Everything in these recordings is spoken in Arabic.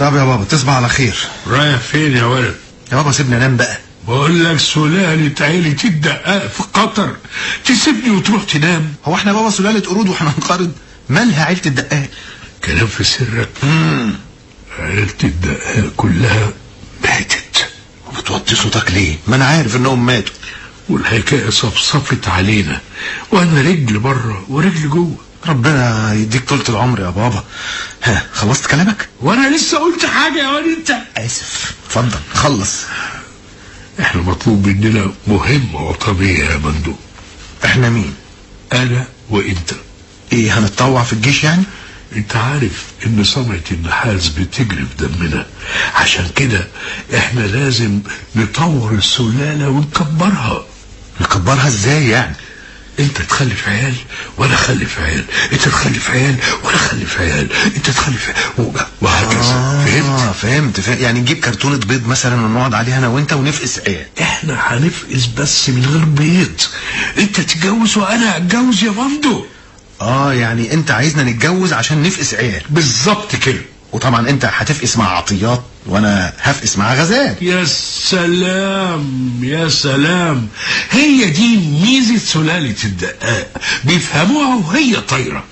طب يا بابا تصبح على خير. رايح فين يا ولد؟ يا بابا سيبني انام بقى. بقول لك سلالة عيلة الدقاق في قطر، تسيبني وتروح تنام؟ هو احنا بابا سلالة قرود واحنا نقارض؟ مالها عيلة الدقاق؟ كلام في سرك. عيلة الدقاق كلها ماتت. وبتوطي صوتك ليه؟ ما انا عارف انهم ماتوا. والحكاية صفصفت علينا، وانا رجل بره ورجل جوه. ربنا يديك طولة العمر يا بابا. ها خلصت كلامك؟ وانا لسه قلت حاجة يا ولد انت؟ اسف اتفضل خلص. احنا مطلوب مننا مهمة وطنية يا مندوب. احنا مين؟ انا وانت. ايه هنتطوع في الجيش يعني؟ انت عارف ان صنعة النحاس بتجري في دمنا، عشان كده احنا لازم نطور السلالة ونكبرها. نكبرها ازاي يعني؟ انت تخلف عيال وانا اخلف عيال، انت تخلف عيال وانا اخلف عيال، انت تخلف وهكذا. فهمت يعني نجيب كرتونة بيض مثلا ونقعد عليها انا وانت ونفقس عيال. احنا هنفقس بس من غير بيض. انت تتجوز وانا اتجوز يا مندو. يعني انت عايزنا نتجوز عشان نفقس عيال؟ بالظبط كده. وطبعا انت هتفقس مع عطيات وانا هفقس مع غزال. يا سلام يا سلام، هي دي ميزة سلالة الدقاق، بيفهموها وهي طايرة.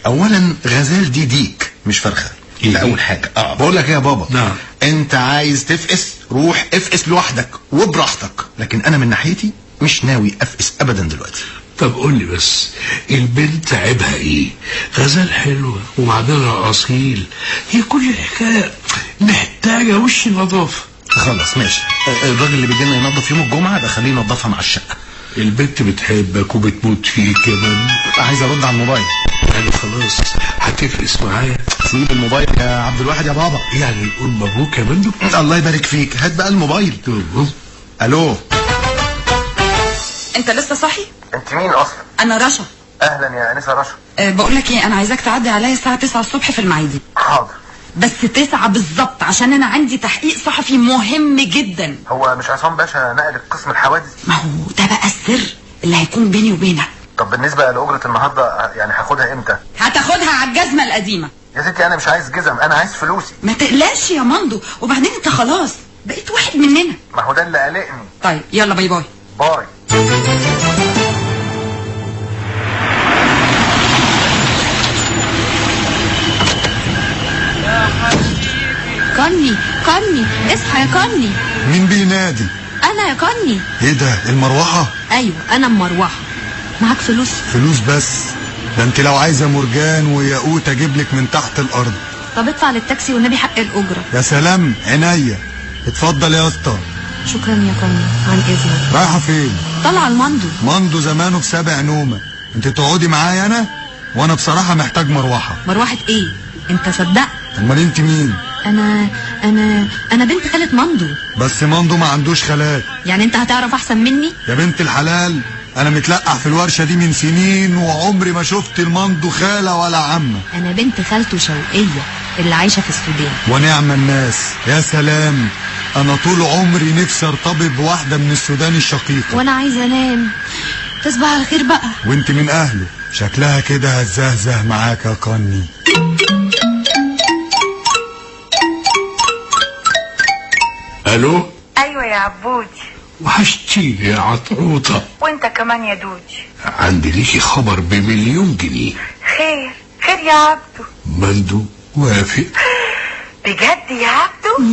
اولا غزال دي ديك مش فرخة. ده اول حاجة. بقول لك ايه يا بابا؟ نعم. انت عايز تفقس روح افقس لوحدك وبراحتك، لكن انا من ناحيتي مش ناوي افقس ابدا دلوقتي. طب قول لي بس، البنت عيبها ايه؟ غزال حلوة ومعدنها اصيل، هي كل الحكاية محتاجة وش نظافة. خلاص ماشي، الراجل اللي بيجي لنا ينظف يوم الجمعة ده خليه ينظفها مع الشقة. البنت بتحبك وبتموت فيك كمان. عايز ارد على الموبايل. يعني خلاص هتفقس معايا؟ سيب الموبايل يا عبد الواحد يا بابا. يعني نقول مبروك يا مندو. الله يبارك فيك، هات بقى الموبايل. الو. انت لسه صاحي؟ انت مين اصلا؟ انا رشا. اهلا يا انسه رشا. بقول لك ايه، انا عايزاك تعدي عليا الساعه 9 الصبح في المعيدي. حاضر. بس 9 بالظبط، عشان انا عندي تحقيق صحفي مهم جدا. هو مش عصام باشا نقل قسم الحوادث؟ ما هو ده بقى السر اللي هيكون بيني وبينك. طب بالنسبه لاجره النهارده يعني هاخدها امتى؟ هتاخدها على الجزمه القديمه. يا ستي انا مش عايز جزم، انا عايز فلوسي. ما تقلقش يا مندو، وبعدين انت خلاص بقيت واحد مننا. ما هو ده اللي قلقني. طيب يلا باي باي. باي. كني اصحى يا كني. مين بينادي؟ انا يا كني. ايه ده المروحة؟ ايوه انا المروحة. معاك فلوس؟ فلوس بس؟ ده انت لو عايزة مرجان وياقوت اجيب لك من تحت الارض. طب ادفع للتاكسي والنبي حق الاجرة. يا سلام عينيا. اتفضل يا اسطى. شكرا يا كني، عن اذنك. رايحة فين؟ طالعة المندو. مندو زمانه في سابع نومة. انت تقعدي معايا انا، وانا بصراحة محتاج مروحة. مروحة ايه؟ انت صدقت؟ امال انت مين؟ انا بنت خالة مندو. بس مندو ما عندوش خالات. يعني انت هتعرف احسن مني؟ يا بنت الحلال، انا متلقح في الورشة دي من سنين وعمري ما شفت المندو خالة ولا عمة. انا بنت خالته شوقية اللي عايشة في السودان. ونعم الناس. يا سلام، انا طول عمري نفسي ارتبط بواحدة من السودان الشقيقة. وانا عايزة انام. تصبح على خير بقى. وانت من اهله، شكلها كده هتزهزه معاك يا قني. الو. ايوه يا عبودي. وحشتيني يا عطروطة. وانت كمان يا دودي. عندي ليكي خبر ب1,000,000 جنيه. خير يا عبدو. مندو وافق. بجد يا عبدو؟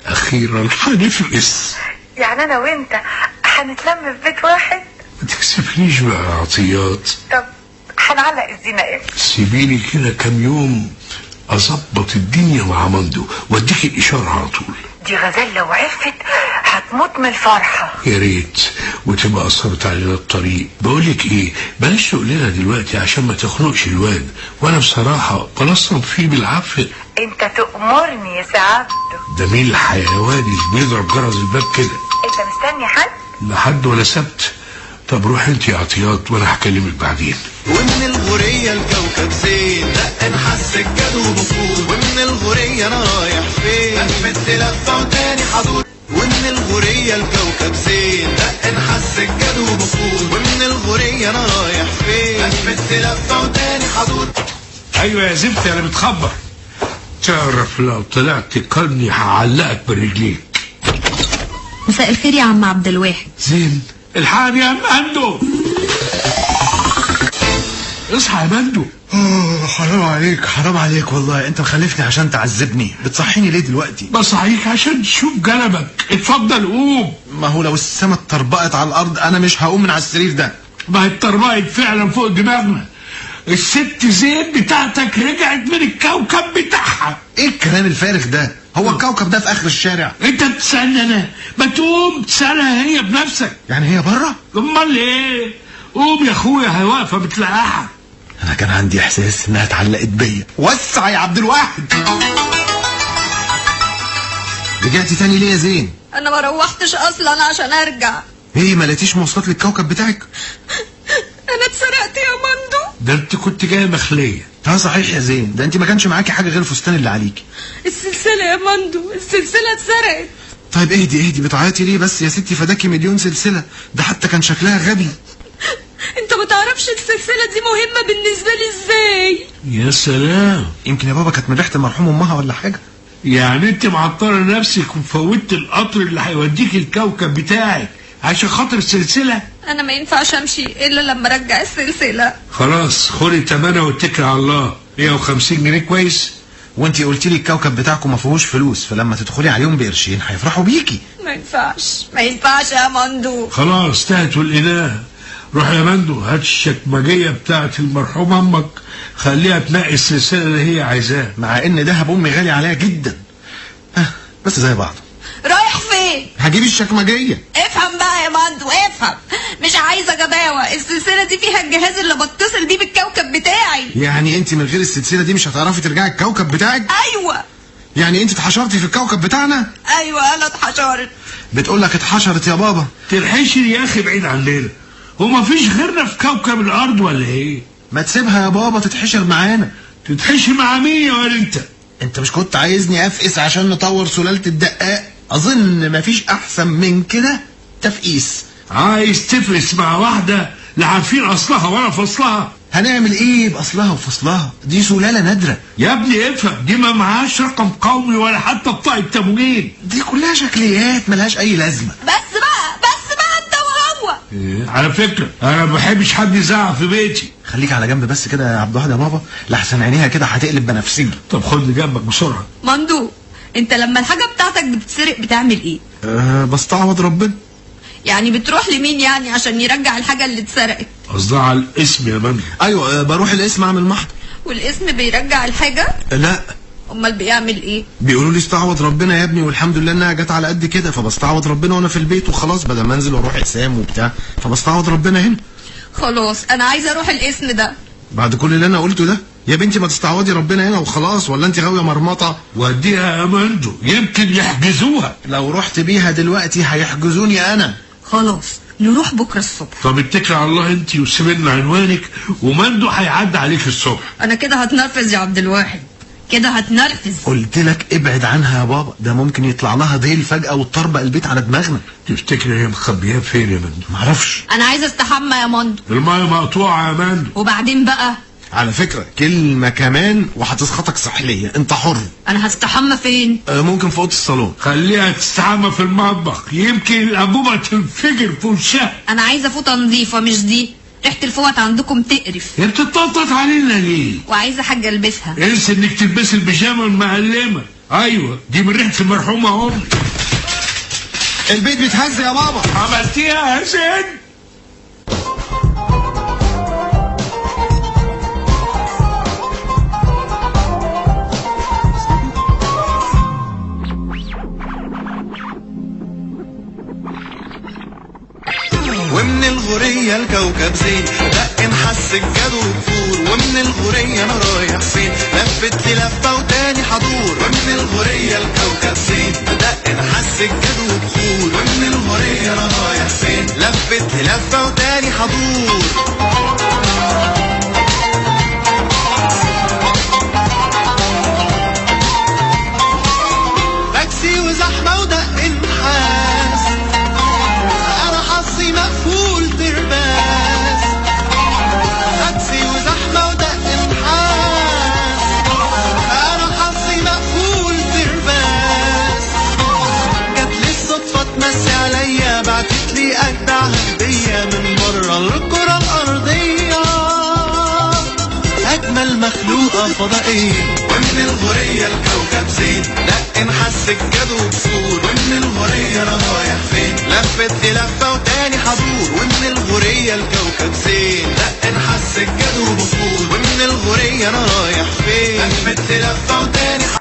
اخيرا هنفقس. يعني انا وانت هنتلم في بيت واحد؟ ما تكسفنيش بقى يا عطيات. طب هنعلق الزينة امتى؟ سيبيني كده كام يوم اظبط الدنيا مع مندو واديك الاشارة على طول. دي غزال لو عرفت هتموت من الفرحة. يا ريت وتبقى قصرت علينا الطريق. بقولك ايه، بلاش تقولنا دلوقتي عشان ما تخنقش الواد، وانا بصراحة بنصب فيه بالعافية. انت تأمرني يا سعبدو. ده مين الحيوان اللي بيضرب جرس الباب كده؟ انت مستني حد؟ لا حد ولا سبت. طب روح انت يا عطيات وانا هكلمك بعدين. ومن الغورية الكوكب زين دق نحس الجد وبخور. ومن الغورية انا رايح فين لفت لفة وتاني حضور. ومن الغورية الكوكب زين دق نحس الجد وبخور. ومن الغورية انا رايح فين لفت لفة وتاني حضور. ايوه يا زبت انا بتخبر. تعرف لو طلعت قرني هعلقك برجليك. مساء الخير يا عم عبد الواحد. زين الحقني يا مندو. اصحى يا مندو. حرام عليك حرام عليك والله، انت مخلفني عشان تعذبني. بتصحيني ليه دلوقتي؟ بصحيك عشان تشوف جنبك. اتفضل قوم. ما هو لو السما اتطربقت على الارض انا مش هقوم من على السرير ده. ما هي اتطربقت فعلا فوق دماغنا. الست زين بتاعتك رجعت من الكوكب بتاعها. ايه الكلام الفارغ ده؟ هو الكوكب ده في اخر الشارع؟ انت بتسألني انا؟ ما تقوم تسألها هي بنفسك. يعني هي بره؟ امال ايه؟ قوم يا اخويا، هي واقفه بتلاقاها. انا كان عندي احساس انها اتعلقت بيا. وسع يا عبد الواحد. رجعتي تاني ليه يا زين؟ انا ما روحتش اصلا عشان ارجع. ايه ما لقيتيش مواصلات للكوكب بتاعك؟ انا اتسرقت يا مندو. ده انت كنت جايه مخليه. صحيح يا زين، ده انت ما كانش معاكي حاجه غير الفستان اللي عليكي. السلسله يا مندو، السلسله اتسرقت. طيب اهدي بتعيطي ليه بس يا ستي؟ فداكي مليون سلسله، ده حتى كان شكلها غبي. انت ما تعرفش السلسله دي مهمه بالنسبه لي ازاي. يا سلام. يمكن يا بابا كانت من ريحه المرحوم امها ولا حاجه. يعني انت معطره نفسك وفوتت القطر اللي هيوديك الكوكب بتاعك عشان خاطر السلسله؟ انا ما ينفعش امشي الا لما ارجع السلسله. خلاص خدي تمنها واتكل على الله. 150 جنيه كويس؟ وانتي قلتي لي الكوكب بتاعكم ما فيهوش فلوس، فلما تدخلي عليهم بقرشين هيفرحوا بيكي. ما ينفعش يا مندو. خلاص تهت والإناء. روح يا مندو هات الشكمجيه بتاعت المرحوم امك، خليها تنقي السلسله اللي هي عايزاها. مع ان دهب امي غالي عليها جدا. بس زي بعض. رايح فين؟ هجيب الشكمجيه. افهم بقى يا مندو افهم، مش عايزه جباوه. السلسله دي فيها الجهاز اللي بتصل بيه بالكوكب بتاعي. يعني انت من غير السلسله دي مش هتعرفي ترجعي الكوكب بتاعك؟ ايوه. يعني انت اتحشرتي في الكوكب بتاعنا؟ ايوه انا اتحشرت. بتقول لك اتحشرت يا بابا. تلحشر يا اخي بعيد عننا، وما فيش غيرنا في كوكب الارض ولا ايه؟ ما تسيبها يا بابا تتحشر معانا. تتحشر مع مين يا ولد انت مش كنت عايزني افقس عشان نطور سلالة الدقاق؟ اظن مفيش احسن من كده تفقيس. عايز تفقس مع واحدة لا عارفين اصلها ولا فصلها؟ هنعمل ايه باصلها وفصلها؟ دي سلالة نادرة يا ابني افهم، دي ما معهاش رقم قومي ولا حتى بطاقة تموين. دي كلها شكليات ملهاش اي لازمة. بس بقى انت وهو. إيه؟ على فكرة انا ما بحبش حد يزعق في بيتي. خليك على جنب بس كده يا عبد الواحد يا بابا، لحسن عينيها كده هتقلب بنفسجي. طب خدني جنبك بسرعة. مندو انت لما الحاجه بتاعتك بتتسرق بتعمل ايه؟ بستعوض ربنا. يعني بتروح لمين يعني عشان يرجع الحاجه اللي اتسرقت؟ قصدها على الاسم يا مندو. ايوه بروح الاسم اعمل محضر. والاسم بيرجع الحاجه؟ لا. امال بيعمل ايه؟ بيقولوا لي استعوض ربنا يا ابني، والحمد لله انها جت على قد كده، فبستعوض ربنا وانا في البيت وخلاص، بدل ما انزل واروح اقسام وبتاع، فبستعوض ربنا هنا. خلاص انا عايزه اروح الاسم ده. بعد كل اللي انا قلته ده يا بنتي ما تستعوضي ربنا هنا وخلاص، ولا انت غاويه مرمطه؟ وديها يا مندو يمكن يحجزوها. لو رحت بيها دلوقتي هيحجزوني انا. خلاص نروح بكره الصبح. طب اتكل على الله انت وسيب لنا عنوانك، ومندو هيعدي عليك الصبح. انا كده هتنرفز يا عبد الواحد، كده هتنرفز. قلت لك ابعد عنها يا بابا، ده ممكن يطلع لها ديل فجأة وتطربق البيت على دماغنا. تفتكر هي مخبياه فين يا مندو؟ معرفش. انا عايزه استحمى يا مندو. المايه مقطوعه يا مندو. وبعدين بقى على فكرة كلمة كمان وهتسخطك سحلية، انت حر. انا هستحمى فين؟ ممكن في اوضه الصالون. خليها تستحمى في المطبخ، يمكن الانبوبه تنفجر في وشها. انا عايزه فوطه نظيفه مش دي، ريحه الفوط عندكم تقرف. هي بتتنطط علينا ليه؟ وعايزه حاجه البسها. انسى انك تلبسي البيجامه المعلمه. ايوه دي من ريحه المرحومه امي. البيت بيتهز يا بابا. عملتيها يا زين؟ ومن الغورية الكوكب زين دق محس الجدو بفور، ومن الغورية انا رايح فين لفت لي لفة وتاني حضور. ومن الغورية الكوكب زين دق محس الجدو بفور، ومن الغورية انا رايح فين لفت لي لفة وتاني حضور. تاكسي وزحمة ودق نحاس، انا حظي مقفول ترباس. تاكسي وزحمة ودق نحاس، انا حظي مقفول بره الكرة الأرضية أجمل مخلوقة فضائية. ومن الغورية الكوكب زين دق نحس الجدو بصور. ومن الغورية أنا رايح فين لفت لي لفة وتاني حضور. ومن الغورية الكوكب زين دق نحس الجدو بصور. ومن الغورية أنا رايح فين لفت لي لفة وتاني حضور.